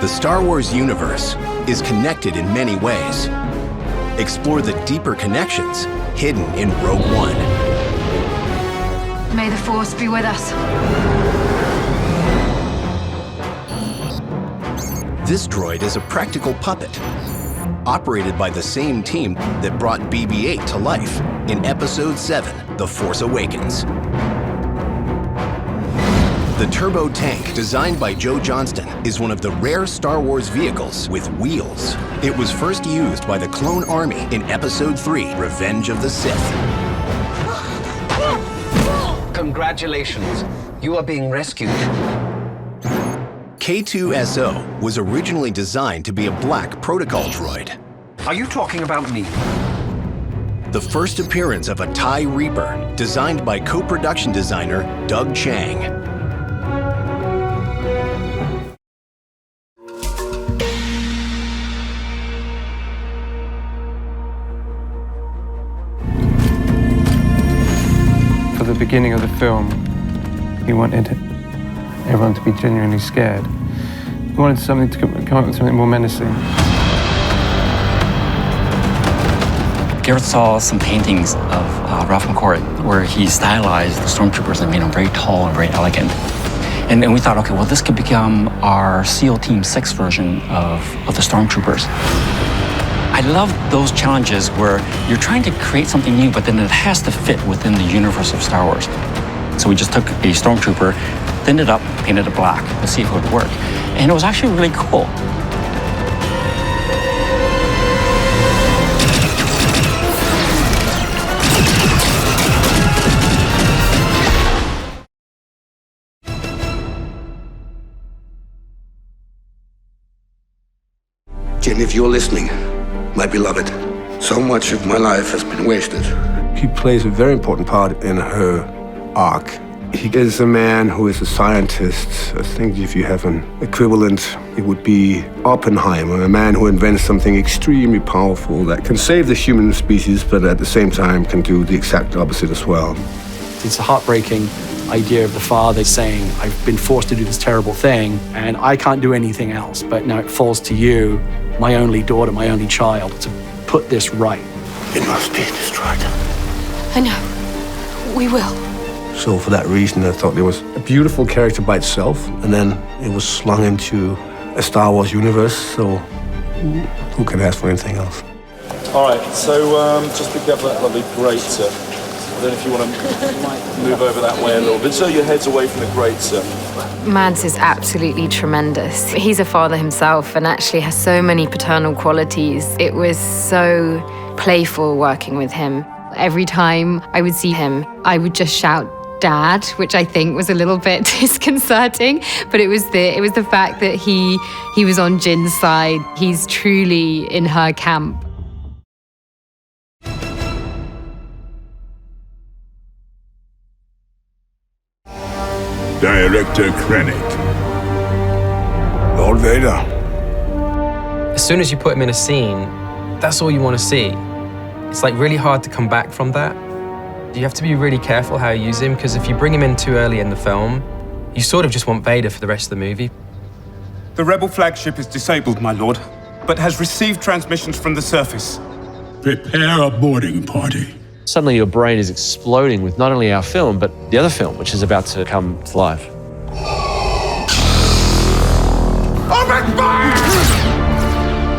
The Star Wars universe is connected in many ways. Explore the deeper connections hidden in Rogue One. May the Force be with us. This droid is a practical puppet, operated by the same team that brought BB-8 to life in Episode 7, The Force Awakens. The turbo tank, designed by Joe Johnston, is one of the rare Star Wars vehicles with wheels. It was first used by the Clone Army in Episode 3, Revenge of the Sith. Congratulations, you are being rescued. K2SO was originally designed to be a black protocol droid. Are you talking about me? The first appearance of a TIE Reaper, designed by co-production designer Doug Chang. For the beginning of the film, we wanted everyone to be genuinely scared. We wanted something to come up with something more menacing. Garrett saw some paintings of Ralph McCord where he stylized the stormtroopers and made them very tall and very elegant. And we thought, okay, well, this could become our SEAL Team 6 version of the stormtroopers. I love those challenges where you're trying to create something new, but then it has to fit within the universe of Star Wars. So we just took a stormtrooper, thinned it up, painted it black to see if it would work. And it was actually really cool. Jenny, if you're listening, my beloved, so much of my life has been wasted. He plays a very important part in her arc. He is a man who is a scientist. I think if you have an equivalent, it would be Oppenheimer, a man who invents something extremely powerful that can save the human species, but at the same time can do the exact opposite as well. It's a heartbreaking idea of the father saying, I've been forced to do this terrible thing, and I can't do anything else, but now it falls to you, my only daughter, my only child, to put this right. It must be destroyed. I know. We will. So for that reason, I thought it was a beautiful character by itself, and then it was slung into a Star Wars universe, so who can ask for anything else? All right, so just pick up that lovely grate, sir. I don't know if you want to move over that way a little bit, so your head's away from the grate, sir. Mads is absolutely tremendous. He's a father himself and actually has so many paternal qualities. It was so playful working with him. Every time I would see him, I would just shout, Dad, which I think was a little bit disconcerting, but it was the fact that he was on Jin's side. He's truly in her camp. Director Krennic. Lord Vader. As soon as you put him in a scene, that's all you want to see. It's like really hard to come back from that. You have to be really careful how you use him, because if you bring him in too early in the film, you sort of just want Vader for the rest of the movie. The Rebel flagship is disabled, my lord, but has received transmissions from the surface. Prepare a boarding party. Suddenly your brain is exploding with not only our film, but the other film, which is about to come to life. Open fire!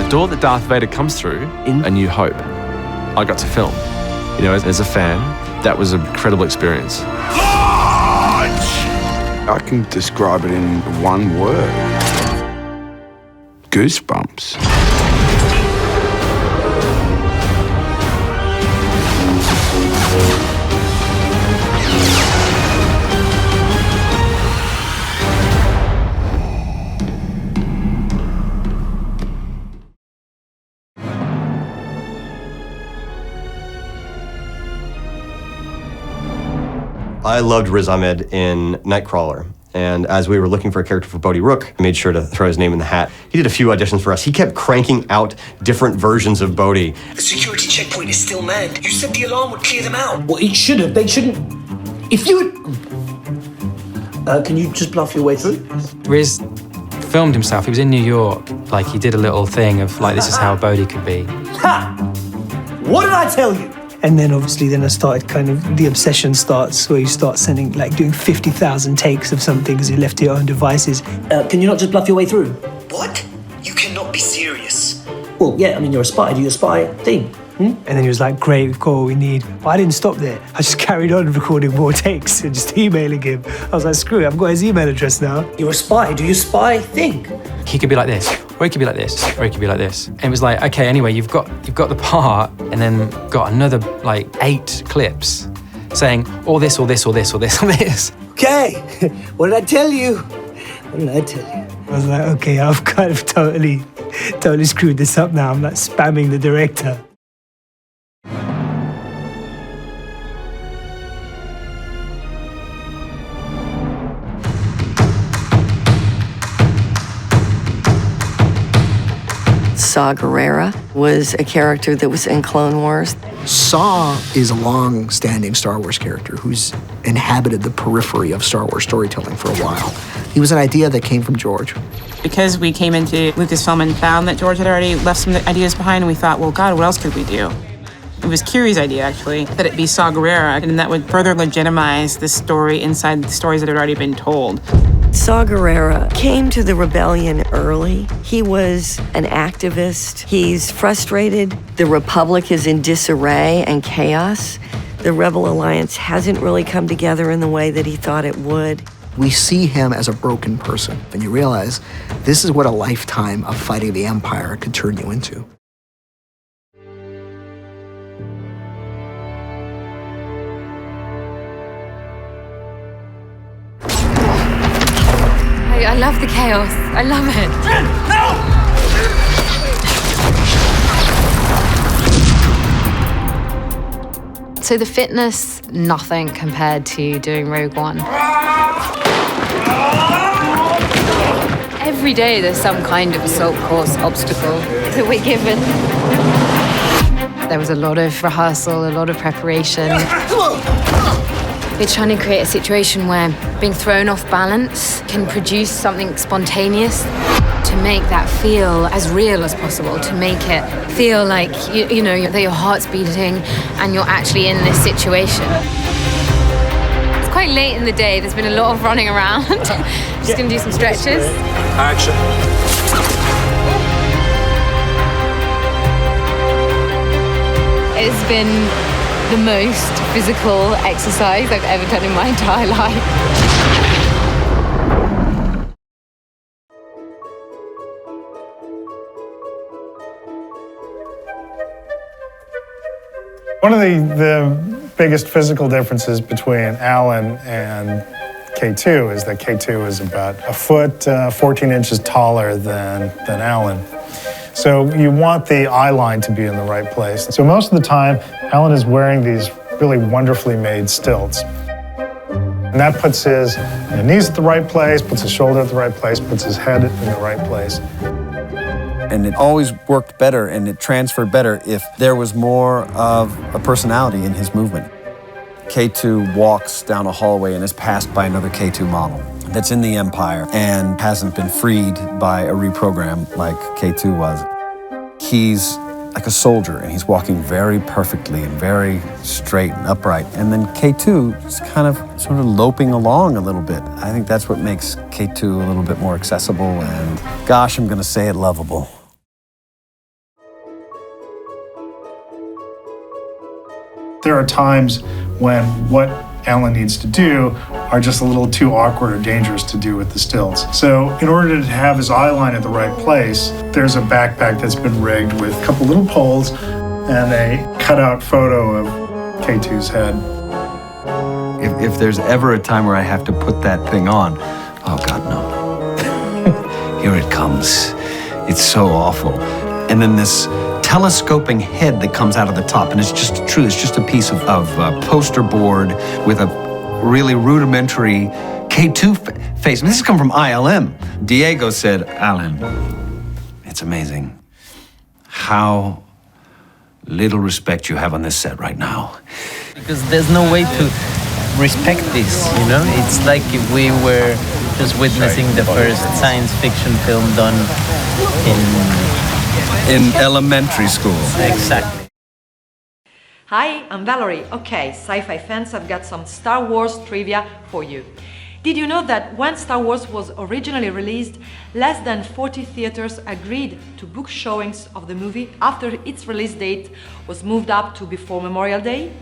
The door that Darth Vader comes through in A New Hope, I got to film. You know, as a fan, that was an incredible experience. Launch! I can describe it in one word. Goosebumps. I loved Riz Ahmed in Nightcrawler, and as we were looking for a character for Bodhi Rook, I made sure to throw his name in the hat. He did a few auditions for us. He kept cranking out different versions of Bodhi. The security checkpoint is still manned. You said the alarm would clear them out. Well, it should have. They shouldn't. If you would... can you just bluff your way through? Riz filmed himself. He was in New York. Like, he did a little thing of, like, this is how Bodhi could be. Ha! What did I tell you? And then obviously then I started kind of, the obsession starts where you start sending, like doing 50,000 takes of something because you're left to your own devices. Can you not just bluff your way through? What? You cannot be serious. Well, yeah, I mean, you're a spy. Do your spy thing. And then he was like, great, we've got what we need. But I didn't stop there. I just carried on recording more takes and just emailing him. I was like, screw it, I've got his email address now. You're a spy. Do your spy thing. He could be like this, or he could be like this, or he could be like this. And it was like, okay, anyway, you've got the part, and then got another like 8 clips saying all this, all this, all this, all this, all this. Okay, what did I tell you? What did I tell you? I was like, okay, I've kind of totally screwed this up now. I'm like spamming the director. Saw Gerrera was a character that was in Clone Wars. Saw is a long-standing Star Wars character who's inhabited the periphery of Star Wars storytelling for a while. He was an idea that came from George. Because we came into Lucasfilm and found that George had already left some ideas behind, and we thought, well, God, what else could we do? It was Kiri's idea, actually, that it be Saw Gerrera, and that would further legitimize the story inside the stories that had already been told. Saw Gerrera came to the rebellion early. He was an activist. He's frustrated. The Republic is in disarray and chaos. The Rebel Alliance hasn't really come together in the way that he thought it would. We see him as a broken person, and you realize this is what a lifetime of fighting the Empire could turn you into. I love the chaos. I love it. No! So the fitness, nothing compared to doing Rogue One. Every day there's some kind of assault course obstacle that we're given. There was a lot of rehearsal, a lot of preparation. We're trying to create a situation where being thrown off balance can produce something spontaneous, to make that feel as real as possible, to make it feel like, you know, that your heart's beating and you're actually in this situation. It's quite late in the day. There's been a lot of running around. Just gonna do some stretches. Action. It's been the most physical exercise I've ever done in my entire life. One of the biggest physical differences between Alan and K2 is that K2 is about a foot, 14 inches taller than Alan. So you want the eye line to be in the right place. So most of the time, Alan is wearing these really wonderfully made stilts. And that puts his knees at the right place, puts his shoulder at the right place, puts his head in the right place. And it always worked better and it transferred better if there was more of a personality in his movement. K2 walks down a hallway and is passed by another K2 model that's in the Empire and hasn't been freed by a reprogram like K2 was. He's like a soldier and he's walking very perfectly and very straight and upright. And then K2 is kind of sort of loping along a little bit. I think that's what makes K2 a little bit more accessible and, gosh, I'm gonna say it, lovable. There are times when what Alan needs to do are just a little too awkward or dangerous to do with the stilts. So in order to have his eye line at the right place, there's a backpack that's been rigged with a couple little poles and a cutout photo of K2's head. If there's ever a time where I have to put that thing on, oh God, no. Here it comes. It's so awful. And then this telescoping head that comes out of the top, and it's just a piece of poster board with a really rudimentary K2 face. I mean, this has come from ILM. Diego said, Alan, it's amazing how little respect you have on this set right now. Because there's no way to respect this, you know? It's like if we were Just witnessing the first science fiction film done in elementary school. Exactly. Hi, I'm Valerie. Okay, sci-fi fans, I've got some Star Wars trivia for you. Did you know that when Star Wars was originally released, less than 40 theaters agreed to book showings of the movie after its release date was moved up to before Memorial Day?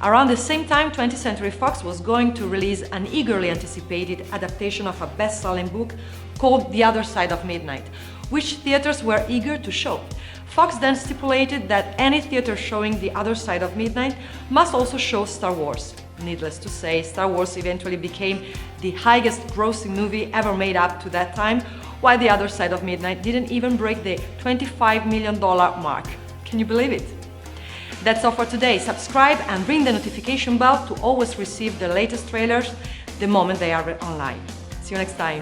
Around the same time, 20th Century Fox was going to release an eagerly anticipated adaptation of a best-selling book called The Other Side of Midnight, which theaters were eager to show. Fox then stipulated that any theater showing The Other Side of Midnight must also show Star Wars. Needless to say, Star Wars eventually became the highest grossing movie ever made up to that time, while The Other Side of Midnight didn't even break the $25 million mark. Can you believe it? That's all for today. Subscribe and ring the notification bell to always receive the latest trailers the moment they are online. See you next time.